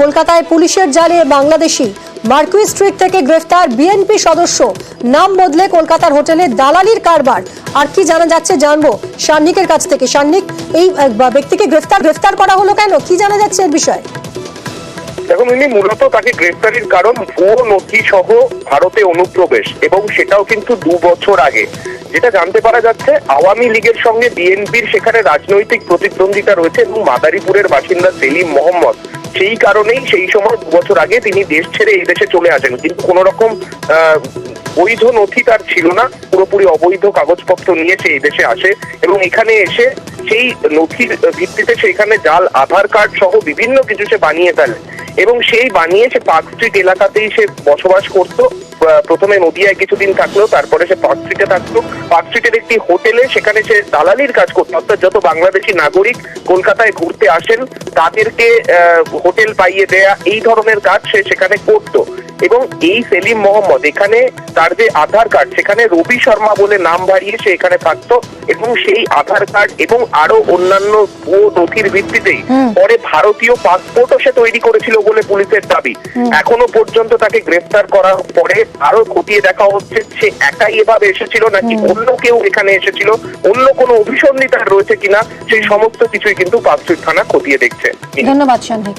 কলকাতায় পুলিশের জালে বাংলাদেশি মার্কুই স্ট্রিট থেকে গ্রেফতার বিএনপি সদস্য, নাম বদলে কলকাতার হোটেলে দালালির কারবার। আর কি জানা যাচ্ছে জানবো সান্নিকের কাছ থেকে। সান্নিক, এই ব্যক্তিকে গ্রেফতার করা হলো কেন, কি জানা যাচ্ছে এর বিষয়ে? দেখুন, ইনি মূলত তাকে গ্রেফতারির কারণ ভুয়ো নথি সহ ভারতে অনুপ্রবেশ, এবং সেটাও কিন্তু 2 বছর আগে। যেটা জানতে পারা যাচ্ছে, আওয়ামী লীগের সঙ্গে বিএনপির সেখানে রাজনৈতিক প্রতিদ্বন্দ্বিতা রয়েছে এবং মাদারীপুরের বাসিন্দা সেলিম মোহাম্মদ সেই কারণেই সেই সময় 2 বছর আগে তিনি দেশ ছেড়ে এই দেশে চলে আসেন। কিন্তু কোন রকম বৈধ নথি তার ছিল না, পুরোপুরি অবৈধ কাগজপত্র নিয়ে সে এই দেশে আসে এবং এখানে এসে সেই নথির ভিত্তিতে সেখানে জাল আধার কার্ড সহ বিভিন্ন কিছু সে বানিয়ে ফেলে এবং সেই বানিয়ে সে পার্ক স্ট্রিট এলাকাতেই সে বসবাস করতো। প্রথমে নদিয়ায় কিছুদিন থাকলো, তারপরে সে পার্ক স্ট্রিটে থাকতো। পার্ক স্ট্রিটের একটি হোটেলে সেখানে সে দালালির কাজ করতো, অর্থাৎ যত বাংলাদেশি নাগরিক কলকাতায় ঘুরতে আসেন তাদেরকে হোটেল পাইয়ে দেয়া, এই ধরনের কাজ সে সেখানে করতো। এবং এই সেলিম মোহাম্মদ এখানে তার যে আধার কার্ড, সেখানে রবি শর্মা বলে নাম বাড়িয়ে সে এখানে থাকতো এবং সেই আধার কার্ড এবং আরো অন্যান্য ভুয়ো নথির ভিত্তিতেই পরে ভারতীয় পাসপোর্টও সে তৈরি করেছিল বলে পুলিশের দাবি। এখনো পর্যন্ত তাকে গ্রেফতার করার পরে আরো খতিয়ে দেখা হচ্ছে সে একাই এভাবে এসেছিল নাকি অন্য কেউ এখানে এসেছিল, অন্য কোনো অভিসন্ধি তার রয়েছে কিনা, সেই সমস্ত কিছুই কিন্তু পার্ক স্ট্রিট থানা খতিয়ে দেখছে। ধন্যবাদ সান্নিক।